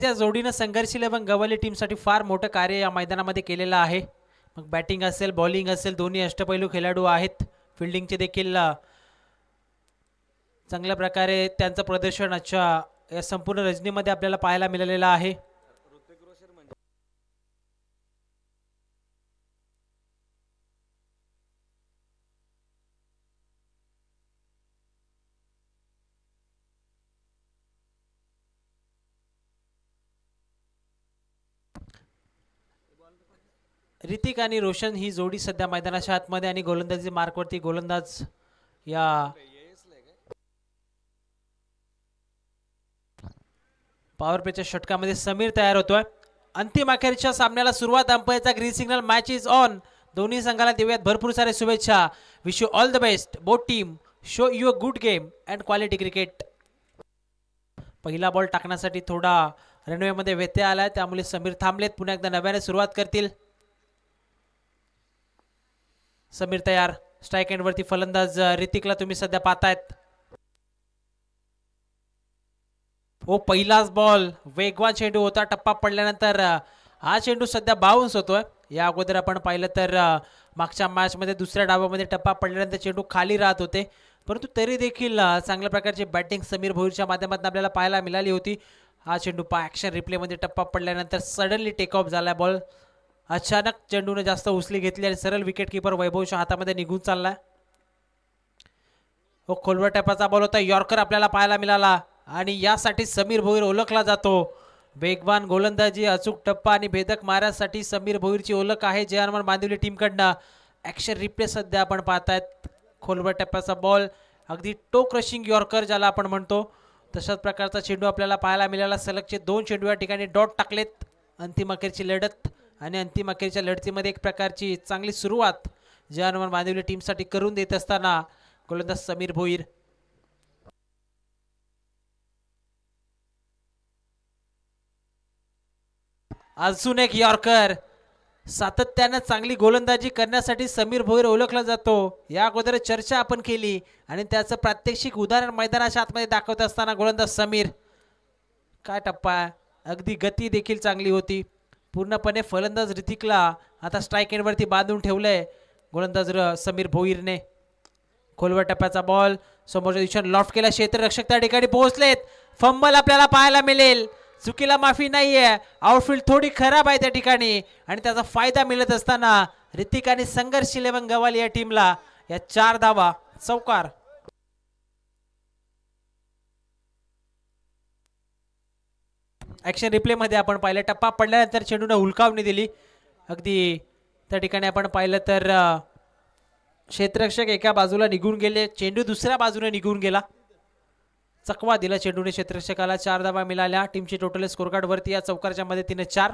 त्या जोडीनं संघर्ष 11 गवळी टीमसाठी फार मोठं कार्य या मैदानामध्ये केलेलं आहे. मग बॅटिंग असेल बॉलिंग असेल दोन्ही अष्टपैलू खेळाडू आहेत. फिल्डिंगचे देखील चांगल्या प्रकारे त्यांचं प्रदर्शन आजच्या या संपूर्ण रजनीमध्ये आपल्याला पाहायला मिळालेलं आहे. ऋतिक आणि रोशन ही जोडी सध्या मैदानाच्या आतमध्ये आणि गोलंदाजी मार्कवरती गोलंदाज या पॉवर प्लेच्या षटकामध्ये समीर तयार होतोय. अंतिम अखेरच्या सामन्याला सुरुवात. अंपायरचा green signal. Match is on. दोन्ही संघाला देऊयात भरपूर सारे शुभेच्छा. Wish you all the best both team. Show you a good game and quality cricket. पहिला बॉल टाकण्यासाठी थोडा रनवेमध्ये व्यत्यय आलाय त्यामुळे समीर थांबलेत. पुन्हा एकदा नव्याने सुरुवात करतील. समीर तयार. स्ट्राईक एंड वरती फलंदाज ऋतिकला तुम्ही सध्या पाहतायत. ओ पहिलाच बॉल वेगवान चेंडू होता. टप्पा पडल्यानंतर हा चेंडू सध्या बाउन्स होतोय. या अगोदर आपण पाहिलं तर मागच्या मॅचमध्ये दुसऱ्या डावामध्ये टप्पा पडल्यानंतर चेंडू खाली राहत होते, परंतु तरी देखील चांगल्या प्रकारची बॅटिंग समीर भोईरच्या माध्यमातून आपल्याला पाहायला मिळाली होती. हा चेंडू ॲक्शन रिप्लेमध्ये टप्पा पडल्यानंतर सडनली टेक ऑफ झाला बॉल. अचानक चेंडूने जास्त उचली घेतली आणि सरळ विकेट किपर वैभवच्या हातामध्ये निघून चालला. हो खोलवर टप्प्याचा बॉल होता. यॉर्कर आपल्याला पाहायला मिळाला आणि यासाठी समीर भोईर ओळखला जातो. वेगवान गोलंदाजी अचूक टप्पा आणि भेदक माऱ्यासाठी समीर भोईरची ओळख आहे जे हनुमान बांदिवली टीमकडनं. ॲक्शन रिप्ले सध्या आपण पाहतायत. खोलवर टप्प्याचा बॉल अगदी टो क्रशिंग यॉर्कर ज्याला आपण म्हणतो तशाच प्रकारचा चेंडू आपल्याला पाहायला मिळाला. सलगचे 2 चेंडू या ठिकाणी डॉट टाकलेत. अंतिम अखेरची लढत आणि अंतिम अखेरच्या लढतीमध्ये एक प्रकारची चांगली सुरुवात जे हनुमान बांदिवली टीमसाठी करून देत असताना गोलंदाज समीर भोईर. अजून एक यॉर्कर. सातत्यानं चांगली गोलंदाजी करण्यासाठी समीर भोईर ओळखला जातो. या अगोदर चर्चा आपण केली आणि त्याचं प्रात्यक्षिक उदाहरण मैदानाच्या आतमध्ये दाखवत असताना गोलंदाज समीर. काय टप्पा आहे. अगदी गती देखील चांगली होती. पूर्णपणे फलंदाज ऋतिकला आता स्ट्राईक एंडवरती बांधून ठेवलंय गोलंदाज समीर भोईरने. खोलवर टप्प्याचा बॉल समोरच्या दिशेने लॉफ्ट केला. क्षेत्ररक्षक त्या ठिकाणी पोहोचलेत. फंबल आपल्याला पाहायला मिळेल. चुकीला माफी नाहीये. आउटफील्ड थोडी खराब आहे त्या ठिकाणी आणि त्याचा फायदा मिळत असताना ऋतिक आणि संघर्ष 11 गवाली या टीमला या 4 धावा चौकार. ॲक्शन रिप्लेमध्ये आपण पाहिलं टप्पा पडल्यानंतर चेंडूने हुलकावणी दिली. अगदी त्या ठिकाणी आपण पाहिलं तर क्षेत्ररक्षक एका बाजूला निघून गेले. चेंडू दुसऱ्या बाजूने निघून गेला. चकवा दिला चेंडूने क्षेत्ररक्षकाला. 4 धावा मिळाल्या. टीमची टोटल स्कोर कार्ड वरती या चौकारच्या मदतीने 4.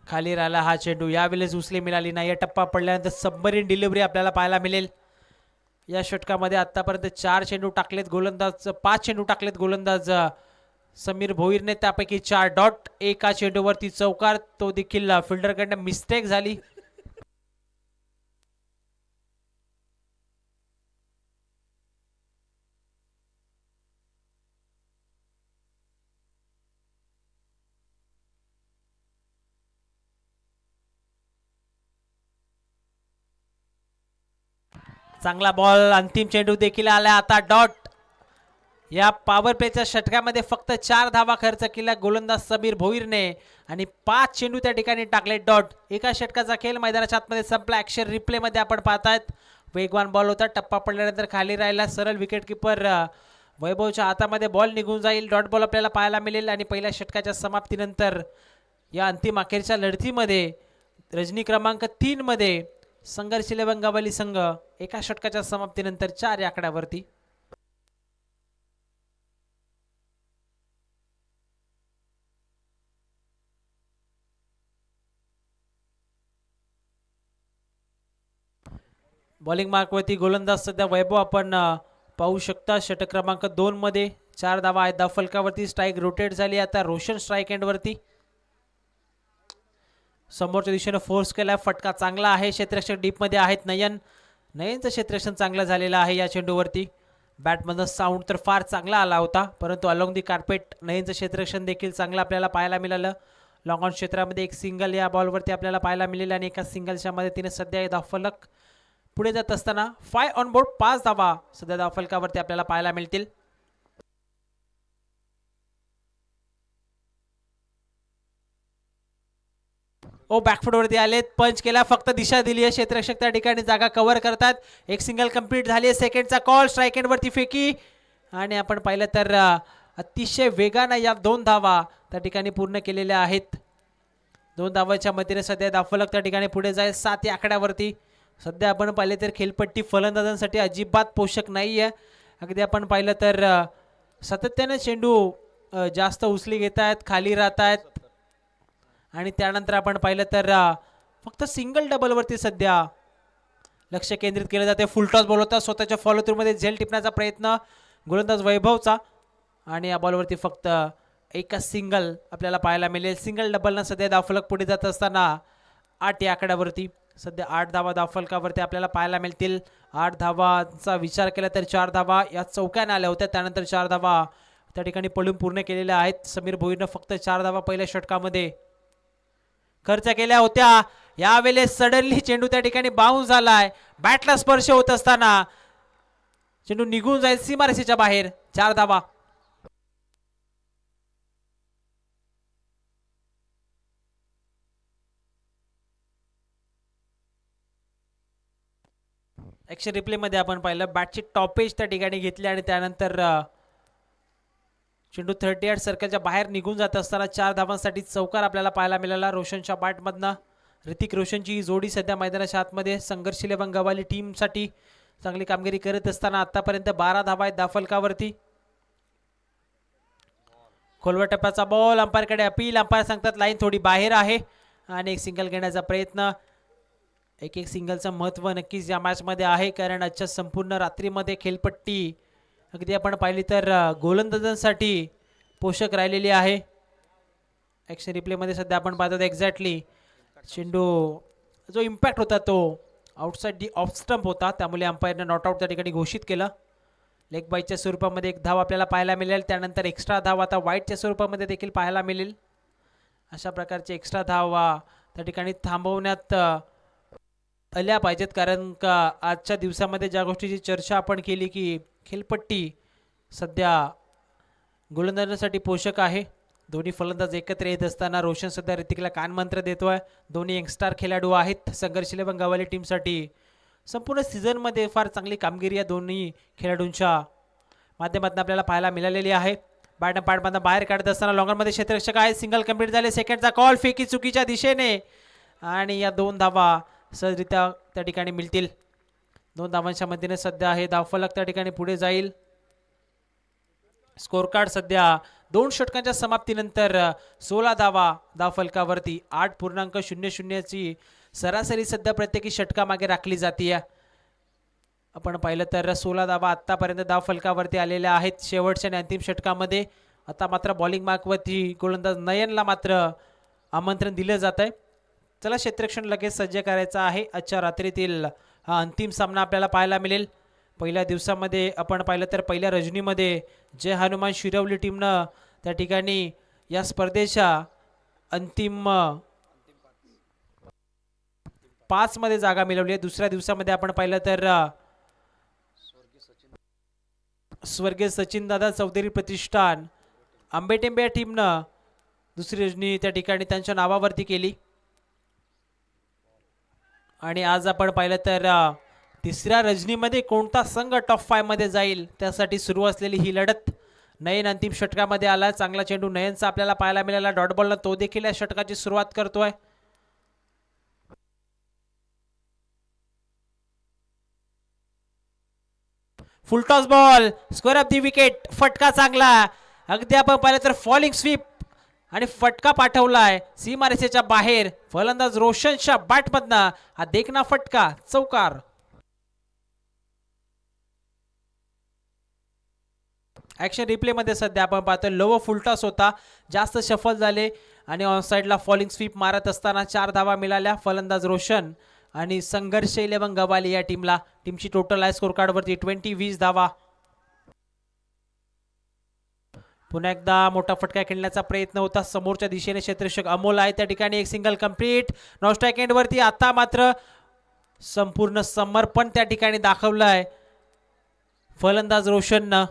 खाली राहिला हा चेंडू. यावेळेस उचली मिळाली नाही. टप्पा पडल्यानंतर सबमरीन डिलिव्हरी आपल्याला पाहायला मिळेल. या षटकामध्ये आतापर्यंत 4 चेंडू टाकलेत गोलंदाज. 5 चेंडू टाकलेत गोलंदाज समीर भोईरने. त्यापैकी 4 डॉट. एका चेंडूवरती चौकार. तो देखील फिल्डरकडनं मिस्टेक झाली. चांगला बॉल. अंतिम चेंडू देखील आला. आता डॉट. या पॉवर प्लेच्या षटकामध्ये फक्त 4 धावा खर्च केला गोलंदाज समीर भोईरने आणि 5 चेंडू त्या ठिकाणी टाकले डॉट. एका षटकाचा खेळ मैदानाच्या आतमध्ये संपला. ॲक्शन रिप्लेमध्ये आपण पाहतायत. वेगवान बॉल होता. टप्पा पडल्यानंतर खाली राहिला. सरळ विकेट किपर वैभवच्या हातामध्ये बॉल निघून जाईल. डॉट बॉल आपल्याला पाहायला मिळेल आणि पहिल्या षटकाच्या समाप्तीनंतर या अंतिम अखेरच्या लढतीमध्ये रजनी क्रमांक 3 मध्ये संघर्ष 11 गवाली संघ एका षटकाच्या समाप्तीनंतर 4 या आकड्यावरती. बॉलिंग मार्कवरती गोलंदाज सध्या वैभव आपण पाहू शकता. षटक क्रमांक 2 मध्ये 4 धावा आहेत. धाव फलकावरती स्ट्राईक रोटेट झाली. आता रोशन स्ट्राईक एंडवरती. समोरच्या दिशेने फोर्स केला. फटका चांगला आहे. क्षेत्ररक्षक डीपमध्ये आहेत. नयनचं क्षेत्ररक्षण चांगलं झालेलं आहे या चेंडूवरती. बॅटमधनं साऊंड तर फार चांगला आला होता, परंतु अलॉंग दी कार्पेट नयनचं क्षेत्ररक्षण देखील चांगलं आपल्याला पाहायला मिळालं. लॉंग ऑन क्षेत्रामध्ये एक सिंगल या बॉलवरती आपल्याला पाहायला मिळेल आणि एका सिंगलच्या मदतीने सध्या धावफलक पुढे जात असताना 5 ऑन बोर्ड 5 धावा सध्या धावफलकावरती आपल्याला पाहायला मिळतील. बॅकफुटवरती आलेत, पंच केला, फक्त दिशा दिली आहे. क्षेत्ररक्षक त्या ठिकाणी जागा कव्हर करतात. एक सिंगल कंप्लीट झाली आहे. सेकंडचा कॉल, स्ट्राईक एंडवरती फेकी आणि आपण पाहिलं तर अतिशय वेगानं या 2 धावा त्या ठिकाणी पूर्ण केलेल्या आहेत. 2 धावांच्या मदतीने सध्या धावफलक त्या ठिकाणी पुढे जाईल 7 या आकड्यावरती. सध्या आपण पाहिले तर खेळपट्टी फलंदाजांसाठी अजिबात पोषक नाही आहे. अगदी आपण पाहिलं तर सातत्याने चेंडू जास्त उचली घेत आहेत, खाली राहत आहेत आणि त्यानंतर आपण पाहिलं तर फक्त सिंगल डबलवरती सध्या लक्ष केंद्रित केलं जाते. फुलटॉस बॉल होता, स्वतःच्या फॉलो थ्रूमध्ये झेल टिपण्याचा प्रयत्न गोलंदाज वैभवचा आणि या बॉलवरती फक्त एका सिंगल आपल्याला पाहायला मिळेल. सिंगल डबलनं सध्या धावफलक पुढे जात असताना 8 या आकड्यावरती सध्या 8 धावा धावफलकावरती आपल्याला पाहायला मिळतील. 8 धावांचा विचार केला तर 4 धावा या चौक्याने आल्या होत्या, त्यानंतर 4 धावा त्या ठिकाणी पळून पूर्ण केलेल्या आहेत. समीर भोईरनं फक्त 4 धावा पहिल्या षटकामध्ये खर्च केल्या होत्या. यावेळेस सडनली चेंडू त्या ठिकाणी बाउन्स झालाय. बॅटला स्पर्श होत असताना चेंडू निघून जाईल सीमारेषेच्या बाहेर. 4 धावा. ॲक्शन रिप्ले मध्ये आपण पाहिलं बॅटची टॉपेज त्या ठिकाणी घेतली आणि त्यानंतर चेंडू 38 सर्कलच्या बाहेर निघून जात असताना 4 धावांसाठी चौकार आपल्याला पाहायला मिळाला रोशनच्या बॅटमधनं. ऋतिक रोशनची ही जोडी सध्या मैदानाच्या आतमध्ये संघर्ष 11 गवाली टीमसाठी चांगली कामगिरी करत असताना आतापर्यंत 12 धावा आहेत धावफलकावरती. खोलवर टप्प्याचा बॉल, अंपायरकडे अपील. अंपायर सांगतात लाईन थोडी बाहेर आहे आणि एक सिंगल घेण्याचा प्रयत्न. एक सिंगलचं महत्त्व नक्कीच या मॅचमध्ये आहे, कारण आजच्या संपूर्ण रात्रीमध्ये खेळपट्टी अगदी आपण पाहिली तर गोलंदाजांसाठी पोषक राहिलेली आहे. ॲक्शन रिप्लेमध्ये सध्या आपण पाहतो एक्झॅक्टली चेंडू जो इम्पॅक्ट होता तो आउटसाइड दी ऑफ स्टंप होता, त्यामुळे अंपायरनं नॉट आउट त्या ठिकाणी घोषित केलं. लेग बाईच्या स्वरूपामध्ये 1 धाव आपल्याला पाहायला मिळेल, त्यानंतर एक्स्ट्रा धाव आता वाईटच्या स्वरूपामध्ये देखील पाहायला मिळेल. अशा प्रकारचे एक्स्ट्रा धावा त्या ठिकाणी थांबवण्यात आल्या पाहिजेत, कारण का आजच्या दिवसामध्ये ज्या गोष्टीची चर्चा आपण केली की खेळपट्टी सध्या गोलंदाजांसाठी पोषक आहे. दोन्ही फलंदाज एकत्र येत असताना रोशन सध्या ऋतिकला कानमंत्र देतोय. दोन्ही यंगस्टार खेळाडू आहेत संघर्ष 11 गवाली टीमसाठी. संपूर्ण सीझनमध्ये फार चांगली कामगिरी या दोन्ही खेळाडूंच्या माध्यमातून आपल्याला पाहायला मिळालेली आहे. बॅटन पाडमधून बाहेर काढत असताना लॉंगरमध्ये क्षेत्ररक्षक आहे. सिंगल कंप्लीट झाले. सेकंडचा कॉल, फेकी चुकीच्या दिशेने आणि या 2 धावा सहजरित्या त्या ठिकाणी मिळतील. 2 धावांच्या मदतीने सध्या हे धावफलक त्या ठिकाणी पुढे जाईल. स्कोर कार्ड सध्या 2 षटकांच्या समाप्तीनंतर 16 धावा धावफलकावरती. 8.00 ची सरासरी सध्या प्रत्येकी षटकामागे राखली जाते. आपण पाहिलं तर 16 धावा आतापर्यंत धावफलकावरती आलेल्या आहेत शेवटच्या आणि अंतिम षटकामध्ये. आता मात्र बॉलिंग मार्कवरती गोलंदाज नयनला मात्र आमंत्रण दिलं जात आहे. चला क्षेत्ररक्षण लगेच सज्ज करायचं आहे. आजच्या रात्रीतील हा अंतिम सामना आपल्याला पाहायला मिळेल. पहिल्या दिवसामध्ये आपण पाहिलं तर पहिल्या रजनीमध्ये जय हनुमान शिरवली टीमनं त्या ठिकाणी या स्पर्धेच्या अंतिम 5 मध्ये जागा मिळवली आहे. दुसऱ्या दिवसामध्ये आपण पाहिलं तर स्वर्गीय सचिनदादा चौधरी प्रतिष्ठान आंबेटेंबे या टीमनं दुसरी रजनी त्या ठिकाणी त्यांच्या नावावरती केली. आणि आज आपण पाहिलं तर तिसऱ्या रजनीमध्ये कोणता संघ टॉप 5 मध्ये जाईल त्यासाठी सुरू असलेली ही लढत. नयन अंतिम षटकामध्ये आला. चांगला चेंडू नयनचा आपल्याला पाहायला मिळाला. डॉट बॉलला तो देखील या षटकाची सुरुवात करतोय. Full toss ball, square of the wicket. फटका चांगला, अगदी आपण पाहिलं तर फॉलिंग स्वीप आणि फटका पाठवलाय सीमारेषेच्या बाहेर. फलंदाज रोशनच्या बॅटमधनं हा देखना फटका, चौकार. ॲक्शन रिप्लेमध्ये सध्या आपण पाहतोय लोवर फुलटॉस होता, जास्त शफल झाले आणि ऑनसाइडला फॉलिंग स्वीप मारत असताना 4 धावा मिळाल्या फलंदाज रोशन आणि संघर्ष 11 गवाली या टीमला. टीमची टोटल आहे स्कोर कार्डवरती 20 धावा. पुन्हा एकदा मोठा फटका खेळण्याचा प्रयत्न होता समोरच्या दिशेने. क्षेत्ररक्षक अमोल आहे त्या ठिकाणी. एक single complete non strike end वरती. आता मात्र संपूर्ण समर्पण त्या ठिकाणी दाखवलं आहे फलंदाज रोशननं.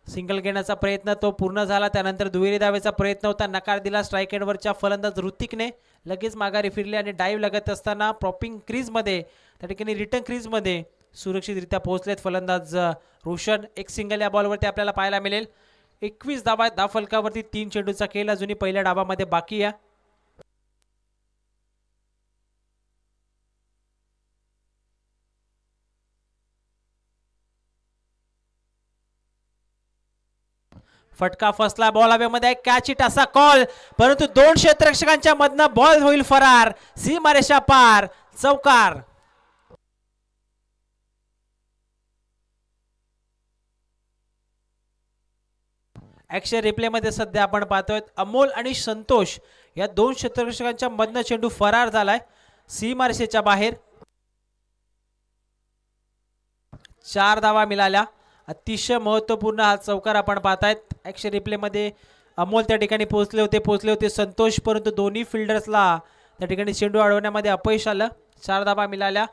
सिंगल घेण्याचा प्रयत्न तो पूर्ण झाला. त्यानंतर दुहेरी धावेचा प्रयत्न होता, नकार दिला स्ट्राइक एंडवरच्या फलंदाज ऋतिकने. लगेच माघारी फिरले आणि डाईव्ह लगत असताना प्रॉपिंग क्रीजमध्ये त्या ठिकाणी रिटर्न क्रीजमध्ये सुरक्षितरित्या पोहोचलेत फलंदाज रोशन. एक सिंगल या बॉलवरती आपल्याला पाहायला मिळेल. 21 धावा धावफलकावरती 3 चेंडूचा खेळ अजूनही पहिल्या डावामध्ये बाकी आहे. फटका फसला. बॉल हवेमध्ये कॅच इट असा कॉल, परंतु 2 क्षेत्ररक्षकांच्या मधनं बॉल होईल फरार. सीमारेषा पार, चौकार. ऍक्शन रिप्ले मध्ये सध्या आपण पाहतोय अमोल आणि संतोष या 2 क्षेत्ररक्षकांच्या मधनं चेंडू फरार झालाय सीमारेषेच्या बाहेर. 4 धावा मिळाल्या. अतिशय महत्वपूर्ण हा चौकार आपण पाहतायत. ऍक्शन रिप्ले मध्ये अमोल त्या ठिकाणी पोहोचले होते संतोष, परंतु दोन्ही फिल्डर्सला त्या ठिकाणी चेंडू अडवण्यामध्ये अपयश आलं. 4 धावा मिळाल्या.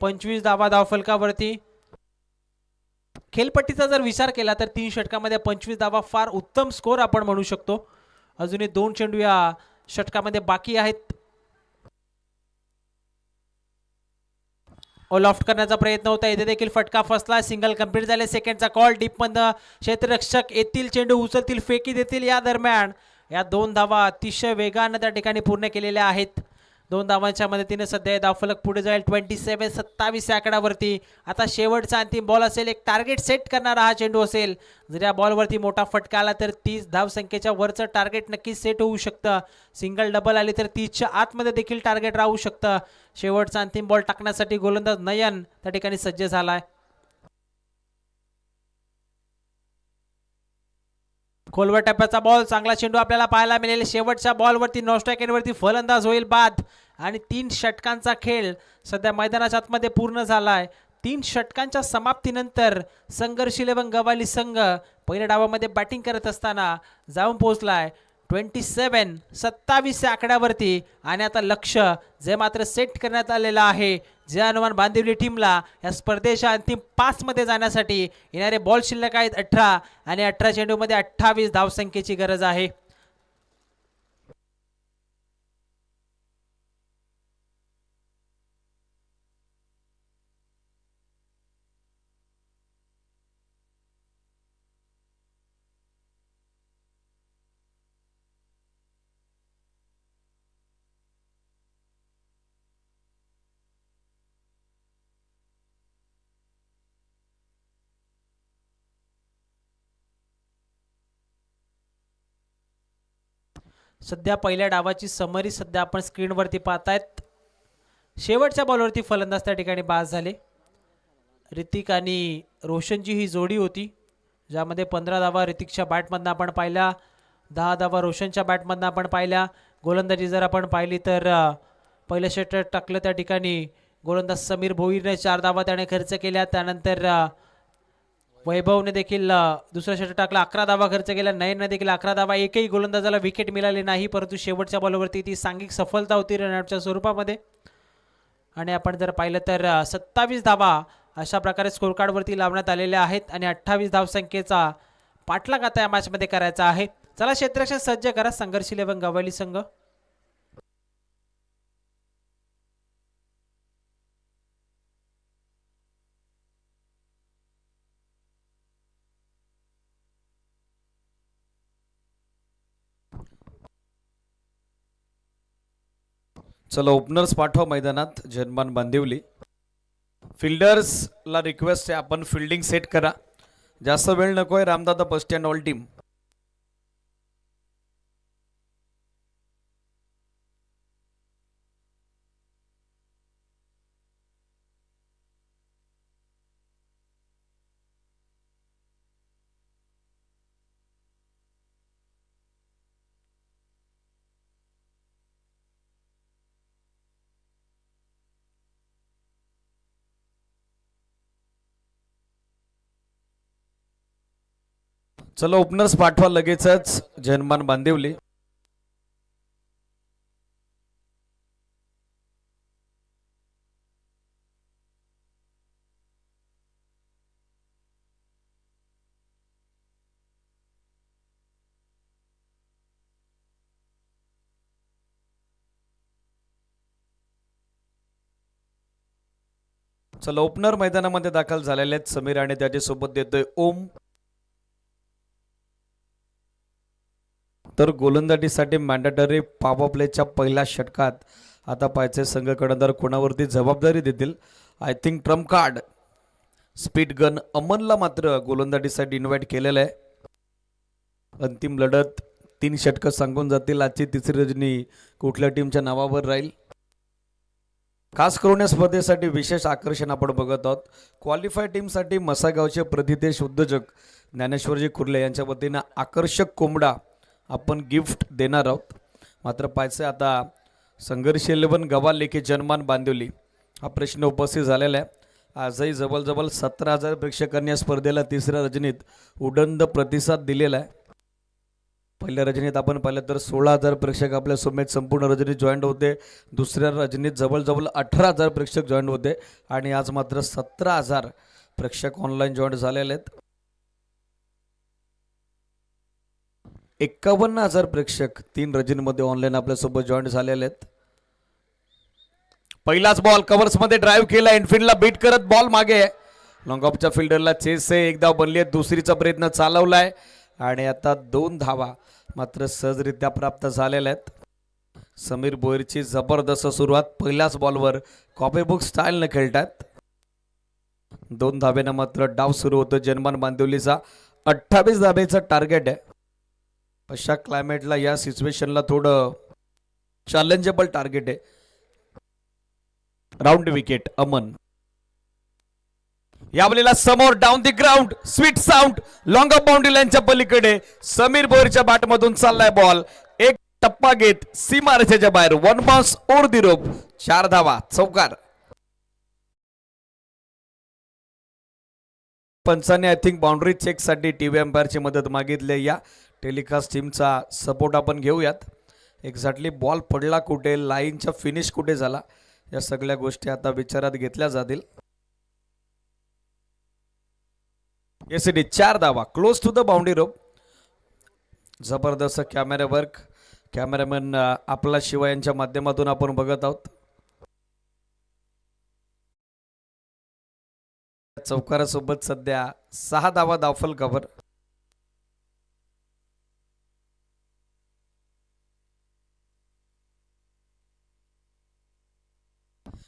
25 धावा धावफलकावरती. खेळपट्टीचा जर विचार केला तर 3 षटकामध्ये 25 धावा फार उत्तम स्कोर आपण म्हणू शकतो. अजूनही 2 चेंडू या षटकामध्ये बाकी आहेत. ऑल ऑफ करण्याचा प्रयत्न होता, इथे देखील फटका फसला. सिंगल कंप्लीट झाले. सेकंडचा कॉल डीप मधनं क्षेत्ररक्षक येतील, चेंडू उचलतील, फेकी देतील. या दरम्यान या 2 धावा अतिशय वेगानं त्या ठिकाणी पूर्ण केलेल्या आहेत. 2 धावांच्या मदतीने सध्या धावफलक पुढे जाईल 27-27 या आकड्यावरती. आता शेवटचा अंतिम बॉल असेल. एक टार्गेट सेट करणारा हा चेंडू असेल. जर या बॉलवरती मोठा फटका आला तर 30 धावसंख्येच्या वरचं टार्गेट नक्कीच सेट होऊ शकतं. सिंगल डबल आली तर 30च्या आतमध्ये देखील टार्गेट राहू शकतं. शेवटचा अंतिम बॉल टाकण्यासाठी गोलंदाज नयन त्या ठिकाणी सज्ज झालाय. खोलवर टप्प्याचा बॉल, चांगला चेंडू आपल्याला पाहायला मिळेल. शेवटच्या बॉलवरती नॉन स्ट्राइक एंडवरती फलंदाज होईल बाद. आणि 3 षटकांचा खेळ सध्या मैदानाच्या आतमध्ये पूर्ण झालाय. 3 षटकांच्या समाप्तीनंतर संघर्ष 11 गवाली संघ पहिल्या डावामध्ये बॅटिंग करत असताना जाऊन पोहोचलाय 27-27 या आकड्यावरती. आणि आता लक्ष जे मात्र सेट करण्यात आलेलं आहे जे अनुमान बांदिवली टीमला या स्पर्धेच्या अंतिम 5 मध्ये जाण्यासाठी. येणारे बॉल शिल्लक आहेत 18 आणि 18 चेंडूमध्ये 28 धावसंख्येची गरज आहे. सध्या पहिल्या डावाची समरी सध्या आपण स्क्रीनवरती पाहतायत. शेवटच्या बॉलवरती फलंदाज त्या ठिकाणी बाद झाले. ऋतिक आणि रोशनची ही जोडी होती ज्यामध्ये 15 धावा ऋतिकच्या बॅटमधनं आपण पाहिल्या, 10 धावा रोशनच्या बॅटमधनं आपण पाहिल्या. गोलंदाजी जर आपण पाहिली तर पहिलं षटक टाकलं त्या ठिकाणी गोलंदाज समीर भोईरने 4 धावा त्याने खर्च केल्या. त्यानंतर वैभवने देखील दुसरा षटक टाकला, 11 धावा खर्च केला. नयनने देखील 11 धावा. एकही गोलंदाजाला विकेट मिळाली नाही, परंतु शेवटच्या बॉलवरती ती सांघिक सफलता होती रनआउटच्या स्वरूपामध्ये. आणि आपण जर पाहिलं तर 27 धावा अशा प्रकारे स्कोर कार्डवरती लावण्यात आलेल्या आहेत आणि 28 धावसंख्येचा पाठलाग आता या मॅचमध्ये करायचा आहे. चला क्षेत्ररक्षक सज्ज करा संघर्ष 11 गवळी संघ. चला ओपनर्स पाठवा मैदानात. जनमान बांदिवली फिल्डर्सला रिक्वेस्ट आहे आपण फिल्डिंग सेट करा. जास्त वेळ नको आहे. Ramdada first stand all team. चला ओपनर्स पाठवा लगेचच जनमान बांदिवली. चला ओपनर मैदानामध्ये दाखल झालेले आहेत समीर आणि त्याच्यासोबत देतोय ओम. तर गोलंदाजीसाठी मॅन्डेटरी पॉवर प्लेच्या पहिल्या षटकात आता पाहिजे संघ कडंदार कोणावरती जबाबदारी देतील. I think trump card speed gun अमनला मात्र गोलंदाजीसाठी इन्व्हाइट केलेलं आहे. अंतिम लढत 3 षटकं सांगून जातील. आजची तिसरी रजनी कुठल्या टीमच्या नावावर राहील. खास करून या स्पर्धेसाठी विशेष आकर्षण आपण बघत आहोत. क्वालिफाय टीमसाठी मसागावचे प्रतिदेश उद्योजक ज्ञानेश्वरजी कुर्ले यांच्या वतीनं आकर्षक कोंबडा आपण गिफ्ट देणार आहोत. मात्र पाहिजे आता संघर्ष 11 गवा लेखी जनमान बांदिवली हा प्रश्न उपस्थित झालेला आहे. आजही जवळजवळ 17,000 प्रेक्षकांनी या स्पर्धेला तिसऱ्या रजनीत उदंड प्रतिसाद दिलेला आहे. पहिल्या रजनीत आपण पाहिलं तर 16,000 प्रेक्षक आपल्या समेत संपूर्ण रजनीत जॉईंट होते. दुसऱ्या रजनीत जवळजवळ 18,000 प्रेक्षक जॉईंट होते आणि आज मात्र 17,000 प्रेक्षक ऑनलाईन जॉईंट झालेले आहेत. 51,000 प्रेक्षक 3 रजनीमध्ये ऑनलाईन आपल्यासोबत जॉईंट झालेले आहेत. पहिलाच बॉल कव्हर्समध्ये ड्राईव्ह केला. इनफिल्डला बीट करत बॉल मागे. लॉंग ऑफच्या फिल्डरला चेस आहे. एकदा बनली आहे. दुसरीचा प्रयत्न चालवलाय आणि आता 2 धावा मात्र सहजरित्या प्राप्त झालेल्या आहेत. समीर भोईरची जबरदस्त सुरुवात. पहिल्याच बॉलवर कॉपीबुक स्टाईलने खेळतात. 2 धावेनं मात्र डाव सुरू होतो जनमान बांदिवलीचा. 28 धावेचं टार्गेट आहे. अशा क्लायमेटला या सिच्युएशनला थोडं चॅलेंजेबल टार्गेट आहे. Round wicket Aman. यावेळेला समोर down the ground sweet sound long of boundary लाईनच्या पलीकडे समीर भोईरच्या बॅटमधून चाललाय बॉल. एक टप्पा घेत सीमा रेषेच्या बाहेर. 1 बाउन्स ओर दी रोप. 4 धावा चौकार. पंचाने आय थिंक बाउंड्री चेक साठी टीव्ही अंपायरची मदत मागितली. या टेलिकास्ट टीमचा सपोर्ट आपण घेऊयात. एक्झॅक्टली बॉल पडला कुठे, लाईनचा फिनिश कुठे झाला, या सगळ्या गोष्टी आता विचारात घेतल्या जातील. एसडी 4 धावा close to the boundary rope. जबरदस्त कॅमेरा वर्क. कॅमेरामॅन आपला शिवा यांच्या माध्यमातून आपण बघत आहोत. चौकारासोबत सध्या 6 धावा दाफल कव्हर.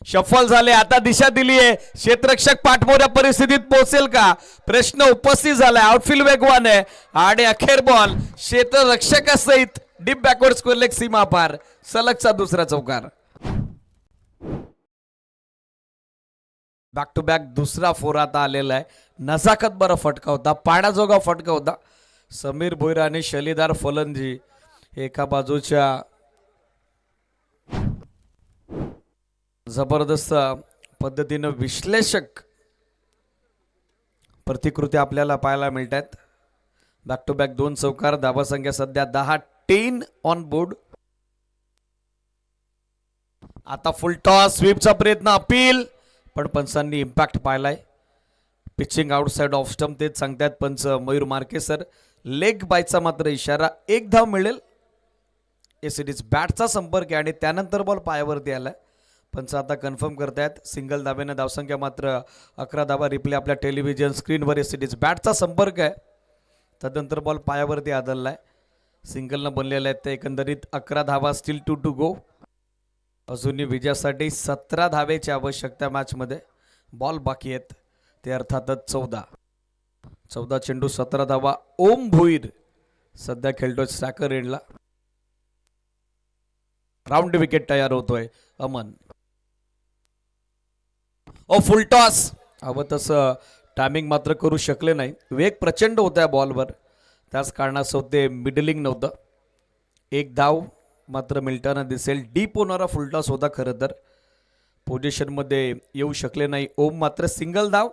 शफल झाले. आता दिशा दिली आहे. क्षेत्ररक्षक पाठमोऱ्या परिस्थितीत पोहोचेल का प्रश्न उपस्थित झालाय. आउटफील्ड वेगवान आहे आणि अखेर बॉल क्षेत्ररक्षकासहित डीप बॅकवर्ड स्क्वेअर लेग सीमा पार. सलगचा दुसरा चौकार. बॅक टू बॅक दुसरा फोर आता आलेला आहे. नजाकत बरा फटका होता. पाण्याजोगा फटका होता. समीर भोईर आणि शैलीदार फलंदाजी एका बाजूच्या जबरदस्त पद्धतीनं विश्लेषक प्रतिकृती आपल्याला पाहायला मिळतात. बॅक टू बॅक 2 चौकार. धावा संख्या सध्या 10. 10 ऑन बोर्ड. आता फुल टॉस स्वीपचा प्रयत्न अपील पण पंचांनी इम्पॅक्ट पाहिलाय. पिचिंग आउटसाइड ऑफ स्टंप तेच सांगतात पंच मयूर मार्केसर. लेग बायचा मात्र इशारा. 1 धाव मिळेल. एसीडीज बॅटचा संपर्क आहे आणि त्यानंतर बॉल पायावरती आलाय. पंच आता कन्फर्म करतायत. सिंगल धाब्याने धावसंख्या मात्र 11 धावा. रिप्ले आपल्या टेलिव्हिजन स्क्रीनवर. एसीडीज बॅटचा संपर्क आहे. तदनंतर बॉल पायावरती आदळलाय. सिंगलनं बनलेला आहे. ते एकंदरीत 11 धावा. Still 2 to go. अजूनही विजयासाठी 17 धावेची आवश्यकता मॅचमध्ये. बॉल बाकी आहेत ते अर्थातच 14 चेंडू 17 धावा. ओम भोईर सध्या खेळतोय स्ट्रायकर एंडला. राऊंड विकेट तयार होतोय अमन. फुल टॉस. हवं तसं टायमिंग मात्र करू शकले नाही. वेग प्रचंड होता बॉलवर. त्याच कारणास्तव ते मिडलिंग नव्हतं. 1 धाव मात्र मिळताना दिसेल. डीप होणारा फुल टॉस होता खरं तर. पोझिशनमध्ये येऊ शकले नाही. ओम मात्र सिंगल धाव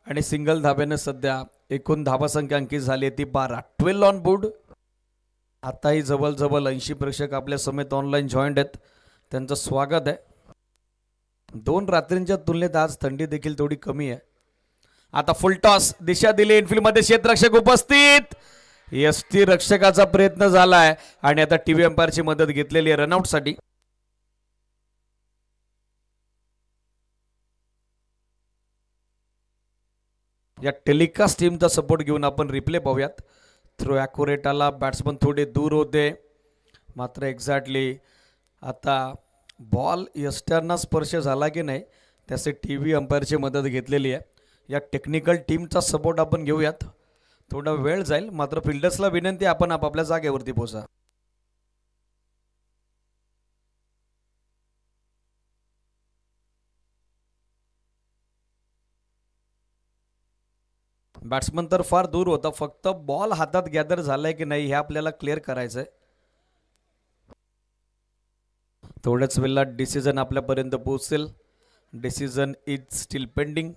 आणि सिंगल धाब्यानं सध्या एकूण धावासंख्या अंकित झाली ती 12. 12 ऑन बोर्ड. आताही जवळजवळ 80 प्रेक्षक आपल्या समेत ऑनलाईन जॉईंट आहेत, त्यांचं स्वागत आहे. 2 रात्रींच्या तुलनेत आज थंडी देखील थोडी कमी आहे. आता फुल टॉस दिशा दिली इनफिल्डमध्ये, क्षेत्ररक्षक उपस्थित. यष्टी रक्षकाचा प्रयत्न झालाय आणि आता टीव्ही अंपायरची मदत घेतलेली आहे रनआउटसाठी. या टेलिकास्ट टीमचा सपोर्ट घेऊन आपण रिप्ले पाहूयात. थ्रो ॲक्युरेट आला, बॅट्समन थोडे दूर होते, मात्र एक्झॅक्टली आता बॉल यष्ट्यांना स्पर्श झाला की नाही त्याचे टीव्ही अंपायरची मदत घेतलेली आहे. या टेक्निकल टीमचा सपोर्ट आपण घेऊयात. थोडा वेळ जाईल, मात्र फिल्डर्सला विनंती आपण आपापल्या जागेवरती पोहोचा. बॅट्समन तर फार दूर होता, फक्त बॉल हातात गॅदर झालाय की नाही हे आपल्याला क्लिअर करायचंय. थोड्याच वेळेला डिसिजन आपल्यापर्यंत पोहोचेल. Decision is steel pending.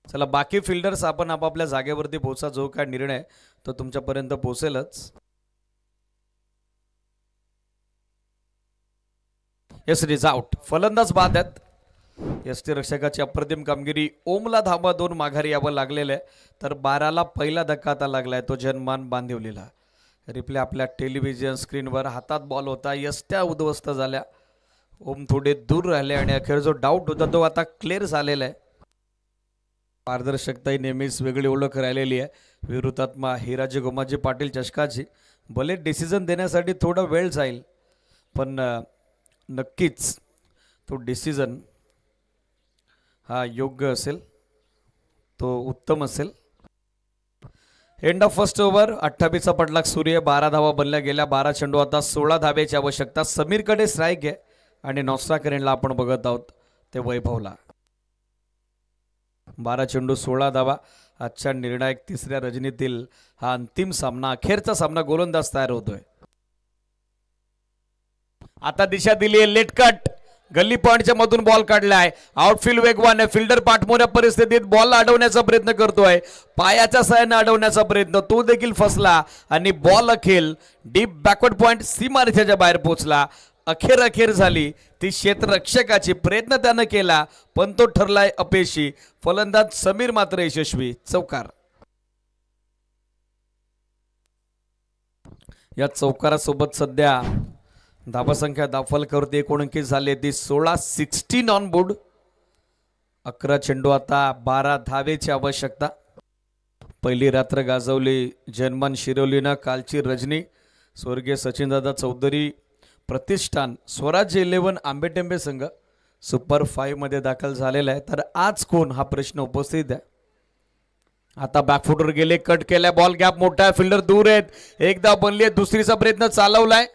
चला बाकी फिल्डर्स आपण आपापल्या जागेवरती पोहोचा, जो काय निर्णय तो तुमच्यापर्यंत पोहोचेलच. Yes is out. फलंदाज बाद आहेत. यष्टी रक्षकाची अप्रतिम कामगिरी. ओमला धावा 2 माघारी यावं लागलेलं आहे, तर 12ला पहिला धक्का आता लागलाय, तो जनमान बांधिवलीला. रिप्ले आपल्या टेलिव्हिजन स्क्रीनवर. हातात बॉल होता, यष्ट्या उद्ध्वस्त झाल्या, ओम थोडे दूर राहिले आणि अखेर जो डाऊट होता तो आता क्लिअर झालेला आहे. पारदर्शकता ही नेहमीच वेगळी ओळख राहिलेली आहे. विरुद्धात्मा हिराजी गोमाजी पाटील चषकाची. भले डिसिजन देण्यासाठी थोडा वेळ जाईल, पण नक्कीच तो डिसिजन हा योग्य असेल, तो उत्तम असेल. End of first over. 28चा पडलाक सूर्य. 12 धावा बनल्या गेल्या. 12 चेंडू. आता 16 धाब्याची आवश्यकता. समीरकडे स्ट्राईक आहे आणि नॉस्ट्रा करेनला आपण बघत आहोत ते वैभवला. 12 चेंडू 16 धावा. आजच्या निर्णायक तिसऱ्या रजनीतील हा अंतिम सामना, अखेरचा सामना गोलंदाज तयार होतोय. आता दिशा दिली आहे लेट कट. गल्ली पॉइंटच्या मधून बॉल काढलाय. आउटफील्ड वेगवान आहे. फिल्डर पाठमोऱ्या परिस्थितीत बॉलला अडवण्याचा प्रयत्न करतोय. पायाच्या साहाय्याने अडवण्याचा प्रयत्न, तो देखील फसला आणि बॉल अखेर डीप बॅकवर्ड पॉइंट सीमारेषेच्या बाहेर पोहोचला. अखेर झाली ती क्षेत्ररक्षकाची. प्रयत्न त्यानं केला पण तो ठरलाय अपयशी. फलंदाज समीर मात्र यशस्वी. चौकार. या चौकारासोबत सध्या धावसंख्या दाफलकरती 19 झाली ती 16. 16 ऑन बोर्ड. 11 चेंडू. आता 12 धावेची आवश्यकता. पहिली रात्र गाजवली जनमान शिरोलीनं. कालची रजनी स्वर्गीय सचिनदादा चौधरी प्रतिष्ठान स्वराज्य 11 आंबेटेंबे संघ सुपर 5 मध्ये दाखल झालेला आहे. तर आज कोण हा प्रश्न उपस्थित आहे. आता बॅकफुटवर गेले, कट केलाय, बॉल गॅप मोठा आहे, फिल्डर दूर आहेत. एकदा बनली आहे, दुसरीचा प्रयत्न चालवलाय,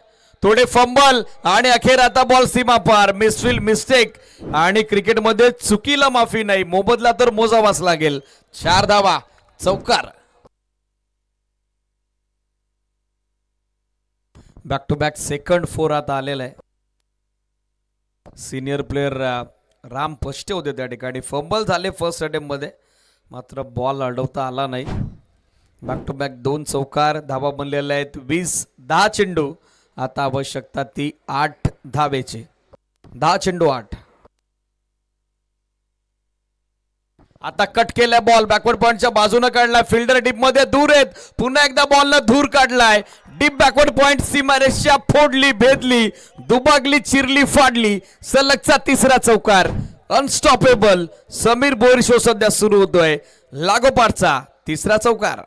थोडे फंबल आणि अखेर आता बॉल सीमा पार. मिसफील्ड मिस्टेक आणि क्रिकेटमध्ये चुकीला माफी नाही, मोबदला तर मोजावाच लागेल. 4 धावा. चौकार. बॅक टू बॅक सेकंड 4 आता आलेला आहे. सिनियर प्लेयर राम पष्टे होते त्या ठिकाणी. फंबल झाले फर्स्ट अटेम्प्ट मध्ये, मात्र बॉल अडवता आला नाही. बॅक टू बॅक 2 चौकार. धावा बनलेल्या आहेत 20. 10 चेंडू. आता आवश्यकता ती 8 धावेची. 10 चेंडू 8. आता कट केलाय बॉल, बॅकवर्ड पॉइंटच्या बाजूने काढलाय, फिल्डर डीप मध्ये दूर आहेत. पुन्हा एकदा बॉलनं धूर काढलाय. डीप बॅकवर्ड पॉइंट सीमारेषा फोडली, भेदली, दुबागली, चिरली, फाडली. सलगचा 3रा चौकार. अनस्टॉपेबल समीर भोईर शो सध्या सुरू होतोय. लागोपाठचा 3रा चौकार.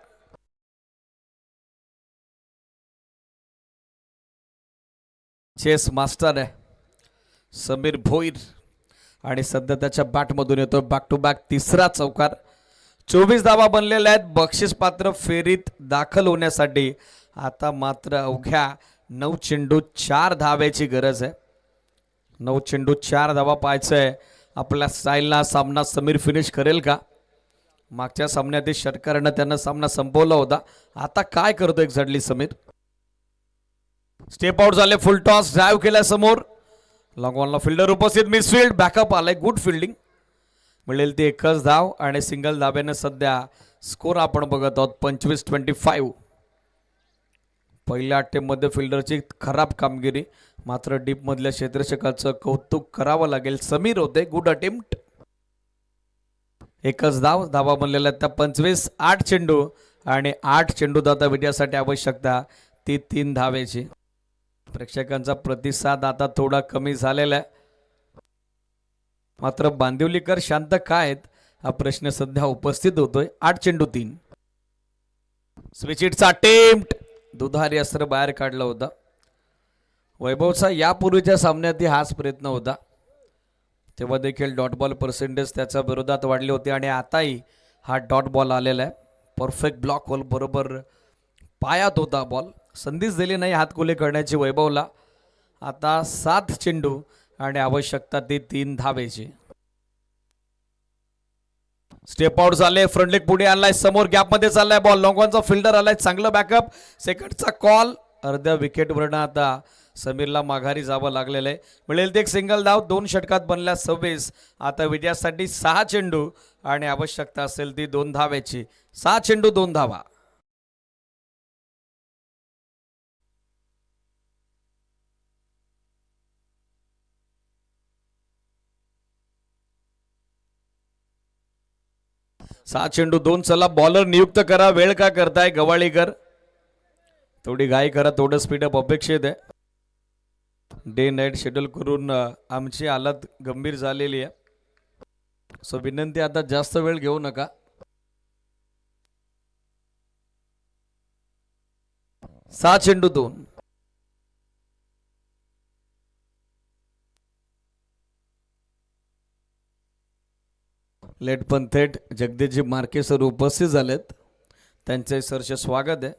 चेस मास्टर आहे समीर भोईर आणि सध्या त्याच्या बॅटमधून येतो बॅक टू बॅक 3रा चौकार. 24 धावा बनलेल्या आहेत बक्षीस पात्र फेरीत दाखल होण्यासाठी. आता मात्र अवघ्या 9 चेंडू 4 धाव्याची गरज आहे. 9 चेंडू 4 धावा पाहायचंय. आपल्या स्टाईलला सामना समीर फिनिश करेल का? मागच्या सामन्यात षटकारानं त्यांना सामना संपवला होता. आता काय करतो एक्झॅक्टली समीर? स्टेप आउट झाले, फुल टॉस, ड्राईव्ह केला समोर, लॉंग ऑनला फिल्डर उपस्थित, मिसफील्ड, बॅकअप आलाय, गुड फिल्डिंग. मिळेल ती एकच धाव आणि सिंगल धाब्याने सध्या स्कोर आपण बघत आहोत 25-25. पहिल्या अटेम्प्टमध्ये फिल्डरची खराब कामगिरी, मात्र डीप मधल्या क्षेत्ररक्षकाचं कौतुक करावं लागेल. समीर होते, गुड अटेम्प्ट. एकच धावा बनलेल्या त्या 25. 8 चेंडू आणि 8 चेंडू दाता विजयासाठी आवश्यकता ती 3 धावेची. प्रेक्षकांचा प्रतिसाद आता थोडा कमी झालेला आहे, मात्र बांदिवलीकर शांत काय आहेत हा प्रश्न सध्या उपस्थित होतोय. 8 चेंडू 3. स्विच हिटचा अटेम्प्ट, दुधारी अस्त्र बाहेर काढला होता. वैभवचा यापूर्वीच्या सामन्यातही हाच प्रयत्न होता, तेव्हा देखील डॉट बॉल पर्सेंटेज त्याच्या विरोधात वाढली होती आणि आताही हा डॉट बॉल आलेला आहे. परफेक्ट ब्लॉक होल, बरोबर पायात होता बॉल. संधीच दिली नाही हातकुले करण्याची वैभवला. आता 7 चेंडू आणि आवश्यकता ती 3 धावेची. स्टेप आउट झाले, फ्रंट लेग पुढे आणलाय, समोर गॅप मध्ये चाललाय बॉल. लॉंगॉनचा फिल्डर आलाय, चांगलं बॅकअप. सेकंडचा कॉल, अर्ध्या विकेटवरनं आता समीरला माघारी जावं लागलेलं आहे. मिळेल ते एक सिंगल धाव. 2 षटकात बनल्या 26. आता विजयासाठी 6 चेंडू आणि आवश्यकता असेल ती 2 धावेची. 6 चेंडू 2 धावा. सहा चेंडू 2. चला बॉलर नियुक्त करा, वेळ का करताय गवाळीकर? थोडी घाई करा, थोडं स्पीडअप अपेक्षित आहे. डे नाईट शेड्यूल करून आमची हालत गंभीर झालेली आहे, सो विनंती आता जास्त वेळ घेऊ नका. सहा चेंडू 2. लेट पण थेट जगदीशजी मार्के सर उपस्थित झालेत, त्यांचे सरचे स्वागत आहे.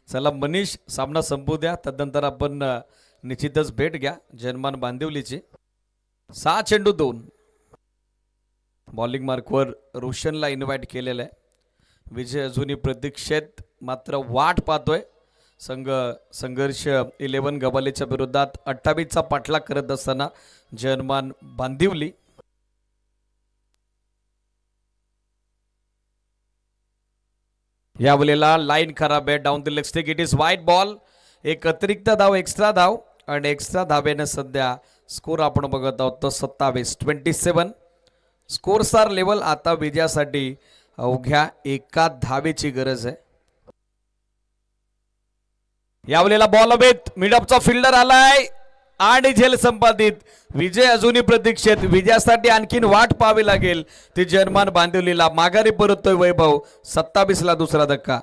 चला मनीष, सामना संपू द्या, तदनंतर आपण निश्चितच भेट घ्या जनमान बांदिवलीची. 6 चेंडू 2. बॉलिंग मार्कवर रोशनला इन्व्हाइट केलेलं आहे. विजय अजूनही प्रतीक्षेत मात्र वाट पाहतोय. संघर्ष 11 गबालीच्या विरोधात 28चा पाठलाग करत असताना जनमान बांदिवली. यावेळेला लाईन खराब आहे, down the leg stick, it is wide ball. एक अतिरिक्त धाव, एक्स्ट्रा धाव आणि एक्स्ट्रा धावेने सध्या स्कोर आपण बघत आहोत तो 27-27. Score star level. आता विजयासाठी अवघ्या 1 धावेची गरज आहे. यावेळेला बॉल हवेत, मिडअपचा फिल्डर आलाय आणि झेल संपादित. विजय अजूनही प्रतीक्षेत. विजयासाठी आणखीन वाट पाहावी लागेल ती जनमान बांदिवलीला. माघारी परततोय वैभव. 27ला दुसरा धक्का.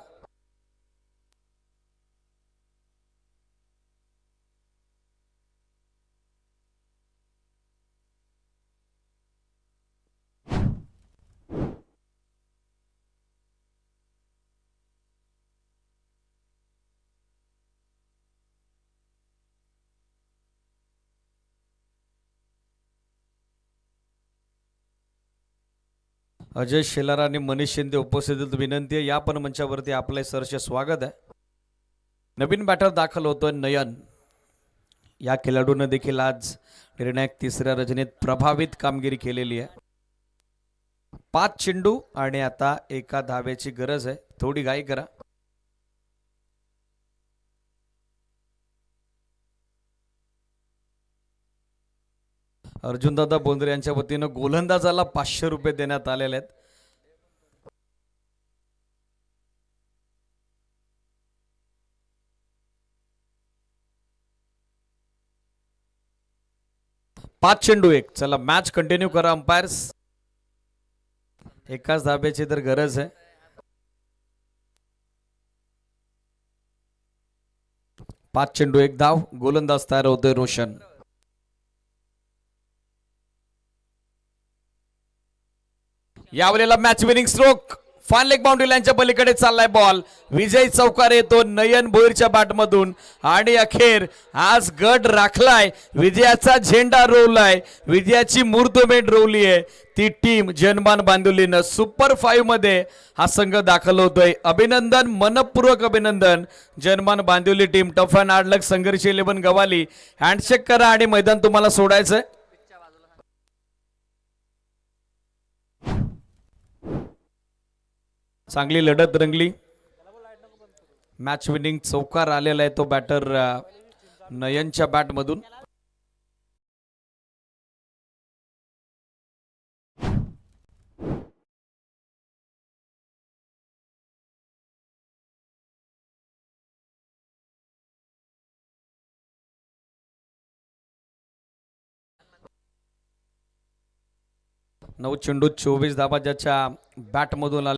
अजय शेलार आणि मनीष शिंदे उपस्थित. विनंती आहे या पण मंचावरती आपले सरचे स्वागत आहे. नवीन बॅटर दाखल होतोय नयन. या खेळाडूने देखील आज निर्णायक 3ऱ्या रजनीत प्रभावित कामगिरी केलेली आहे. 5 चेंडू आणि आता 1 धावेची गरज आहे. थोडी घाई करा. अर्जुनदादा बोंद्रे यांच्या वतीनं गोलंदाजाला 500 रुपये देण्यात आलेले आहेत. पाच चेंडू 1. चला मॅच कंटिन्यू करा अंपायर्स. 1 धाब्याची तर गरज आहे. 5 चेंडू 1 धाव. गोलंदाज तयार होतोय रोशन. यावेळेला मॅच विनिंग स्ट्रोक. फान लेग बाउंड्री लाईनच्या पलीकडे चाललाय बॉल. विजय चौकार येतो नयन भोईरच्या बॅटमधून आणि अखेर आज गड राखलाय. विजयाचा झेंडा रोवलाय. विजयाची मुहूर्तमेढ रोवली आहे ती टीम जनमान बांदिवलीनं. सुपर 5 मध्ये हा संघ दाखल होतोय. अभिनंदन, मनपूर्वक अभिनंदन जनमान बांदिवली टीम. टफ अँड हार्ड लक. संघर्ष 11 गवाली. हँडशेक करा आणि मैदान तुम्हाला सोडायचंय. चांगली लढत रंगली. मॅच विनिंग चौकार आलेला आहे तो बॅटर नयनच्या बॅटमधून. नऊ चेंडू 24 धावा ज्याच्या बॅटमधून